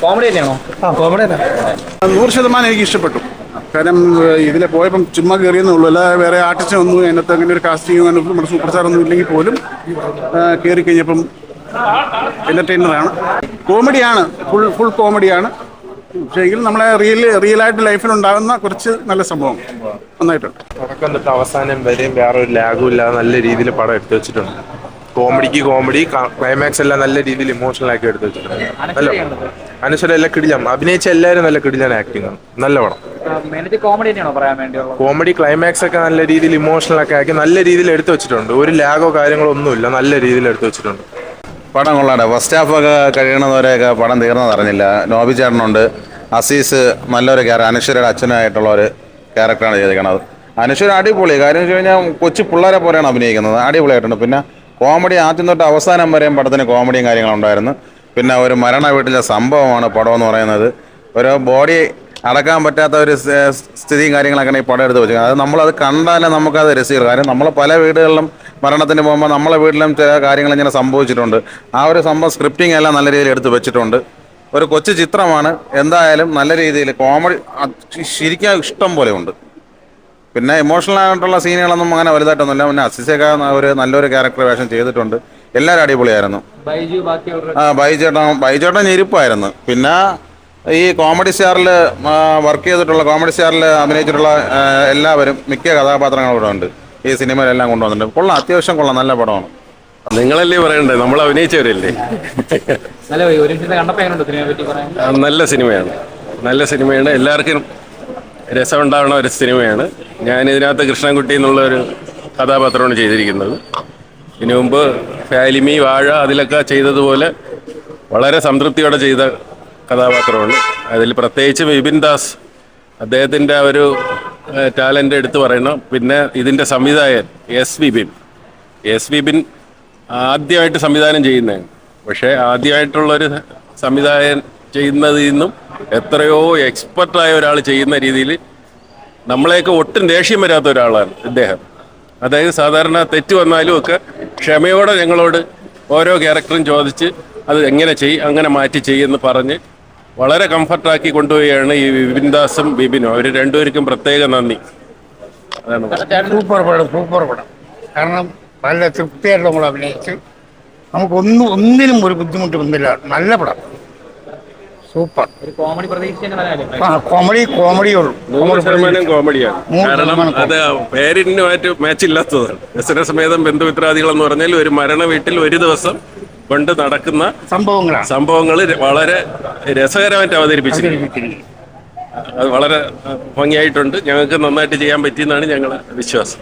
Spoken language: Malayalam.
കോമഡി തന്നെയാണോ? കോമഡി തന്നെ. 100% എനിക്ക് ഇഷ്ടപ്പെട്ടു. കാരണം ഇതിലെ പോയപ്പം ചുമ്മാ കയറിയെന്നേ ഉള്ളൂ, അല്ലാതെ വേറെ ആർട്ടിസ്റ്റ് ഒന്നും അതിനകത്ത് അങ്ങനെ ഒരു കാസ്റ്റിംഗ് നമ്മുടെ സൂപ്പർ സ്റ്റാർ ഒന്നും ഇല്ലെങ്കിൽ പോലും കയറി കഴിഞ്ഞപ്പം എൻ്റർടൈനറാണ്. കോമഡിയാണ്, ഫുൾ കോമഡിയാണ്. പക്ഷേ എങ്കിലും നമ്മളെ റിയലായിട്ട് ലൈഫിലുണ്ടാകുന്ന കുറച്ച് നല്ല സംഭവം നന്നായിട്ടുണ്ട്. തുടക്കം തൊട്ട് അവസാനം വരെയും വേറെ ഒരു ലാഗും ഇല്ലാതെ നല്ല രീതിയിൽ പടം എടുത്തു വെച്ചിട്ടുണ്ട്. കോമഡിക്ക് കോമഡി, ക്ലൈമാക്സ് എല്ലാം നല്ല രീതിയിൽ ഇമോഷണൽ ആക്കി എടുത്തു വെച്ചിട്ടുണ്ട്. നല്ല അനുസരം എല്ലാം കിടിലം അഭിനയിച്ച എല്ലാവരും നല്ല കിടിലാണ് ആക്ടിങ് ആണ്. നല്ല പടം. കോമഡി ക്ലൈമാക്സ് ഒക്കെ നല്ല രീതിയിൽ ഇമോഷണൽ ഒക്കെ ആക്കി നല്ല രീതിയിൽ എടുത്തു വെച്ചിട്ടുണ്ട്. ഒരു ലാഗോ കാര്യങ്ങളോ ഒന്നുമില്ല, നല്ല രീതിയിൽ എടുത്തു വെച്ചിട്ടുണ്ട്. പടം കൊള്ളാടെ. ഫസ്റ്റ് ഹാഫൊക്കെ കഴിയണവരെയൊക്കെ പടം തീർന്നെന്ന് അറിഞ്ഞില്ല. നോബി ചേട്ടനുണ്ട്, അസീസ് നല്ലൊരു അനശ്വരയുടെ അച്ഛനായിട്ടുള്ള ഒരു ക്യാരക്ടറാണ് ചെയ്തിരിക്കുന്നത്. അനശ്വര അടിപൊളി. കാര്യം വെച്ച് കഴിഞ്ഞാൽ കൊച്ചു പിള്ളേരെ പോലെയാണ് അഭിനയിക്കുന്നത്, അടിപൊളിയായിട്ടുണ്ട്. പിന്നെ കോമഡി ആദ്യം തൊട്ട് അവസാനം വരെയും പടത്തിന് കോമഡിയും കാര്യങ്ങളുണ്ടായിരുന്നു. പിന്നെ ഒരു മരണ വീട്ടിലെ സംഭവമാണ് പടം എന്ന് പറയുന്നത്. ഒരു ബോഡി അടക്കാൻ പറ്റാത്ത ഒരു സ്ഥിതിയും കാര്യങ്ങളൊക്കെയാണ് ഈ പടം എടുത്ത് വെച്ചത്. അത് നമ്മളത് കണ്ടാലേ നമുക്കത് രസിക്കും. കാര്യം നമ്മൾ പല വീടുകളിലും മരണത്തിന് പോകുമ്പോൾ നമ്മളെ വീട്ടിലും ചില കാര്യങ്ങൾ ഇങ്ങനെ സംഭവിച്ചിട്ടുണ്ട്. ആ ഒരു സംഭവം സ്ക്രിപ്റ്റിംഗ് എല്ലാം നല്ല രീതിയിൽ എടുത്ത് വെച്ചിട്ടുണ്ട്. ഒരു കൊച്ചു ചിത്രമാണ്, എന്തായാലും നല്ല രീതിയിൽ കോമഡി ശരിക്കും ഇഷ്ടം പോലെ ഉണ്ട്. പിന്നെ ഇമോഷണൽ ആയിട്ടുള്ള സീനുകളൊന്നും അങ്ങനെ വലുതായിട്ടൊന്നുമില്ല. പിന്നെ അസിസൊക്കെ ഒരു നല്ലൊരു ക്യാരക്ടർ വേഷം ചെയ്തിട്ടുണ്ട്. എല്ലാവരും അടിപൊളിയായിരുന്നു. ബൈജേട്ടൻ ഞെരുപ്പായിരുന്നു. പിന്നെ ഈ കോമഡി സ്റ്റാറിൽ വർക്ക് ചെയ്തിട്ടുള്ള അഭിനയിച്ചിട്ടുള്ള എല്ലാവരും മിക്ക കഥാപാത്രങ്ങളും ഇവിടെ ഉണ്ട്. ഈ സിനിമയിലെല്ലാം കൊണ്ടുവന്നിട്ടുണ്ട്. കൊള്ളാം, അത്യാവശ്യം കൊള്ളാം, നല്ല പടമാണ്. നിങ്ങളല്ലേ പറയണ്ടേ, നമ്മൾ അഭിനയിച്ചവരല്ലേ. നല്ല സിനിമയാണ്, എല്ലാവർക്കും രസമുണ്ടാവുന്ന ഒരു സിനിമയാണ്. ഞാൻ ഇതിനകത്ത് കൃഷ്ണൻകുട്ടി എന്നുള്ള ഒരു കഥാപാത്രമാണ് ചെയ്തിരിക്കുന്നത്. ഇതിനു മുമ്പ് ഫാലിമി, വാഴ അതിലൊക്കെ ചെയ്തതുപോലെ വളരെ സംതൃപ്തിയോടെ ചെയ്ത കഥാപാത്രമാണ്. അതിൽ പ്രത്യേകിച്ച് വിപിൻ ദാസ്, അദ്ദേഹത്തിൻ്റെ ഒരു ടാലൻ്റ് എടുത്തു പറയണം. പിന്നെ ഇതിൻ്റെ സംവിധായകൻ എസ് വിപിൻ ആദ്യമായിട്ട് സംവിധാനം ചെയ്യുന്നതാണ്. പക്ഷേ ആദ്യമായിട്ടുള്ളൊരു സംവിധായകൻ ചെയ്യുന്നതിൽ നിന്നും എത്രയോ എക്സ്പെർട്ടായ ഒരാൾ ചെയ്യുന്ന രീതിയിൽ നമ്മളെയൊക്കെ ഒട്ടും ദേഷ്യം വരാത്ത ഒരാളാണ് ഇദ്ദേഹം. അതായത് സാധാരണ തെറ്റ് വന്നാലും ഒക്കെ ക്ഷമയോടെ ഞങ്ങളോട് ഓരോ ക്യാരക്ടറും ചോദിച്ച് അത് എങ്ങനെ അങ്ങനെ മാറ്റി ചെയ്യുമെന്ന് പറഞ്ഞ് വളരെ കംഫർട്ടാക്കി കൊണ്ടുപോവുകയാണ് ഈ വിപിൻ ദാസും വിപിനും. അവർ രണ്ടുപേർക്കും പ്രത്യേക നന്ദി. അതാണ്. സൂപ്പർ പടം. കാരണം നല്ല തൃപ്തിയായിട്ട് നമ്മൾ അഭിനയിച്ച് ഒന്നിനും ഒരു ബുദ്ധിമുട്ട് വന്നില്ല. നല്ല പടം, സൂപ്പർ. കോമഡിയുള്ളൂ. 100% കോമഡിയാണ്. കാരണം അത് പേരിനുമായിട്ട് മാച്ച് ഇല്ലാത്തതാണ്. വ്യസനസമേതം ബന്ധുമിത്രാദികൾ എന്ന് പറഞ്ഞാൽ ഒരു മരണ വീട്ടിൽ ഒരു ദിവസം കൊണ്ട് നടക്കുന്ന സംഭവങ്ങൾ വളരെ രസകരമായിട്ട് അവതരിപ്പിച്ചിരിക്കുന്നു. അത് വളരെ ഭംഗിയായിട്ടുണ്ട്. ഞങ്ങൾക്ക് നന്നായിട്ട് ചെയ്യാൻ പറ്റിയെന്നാണ് ഞങ്ങളുടെ വിശ്വാസം.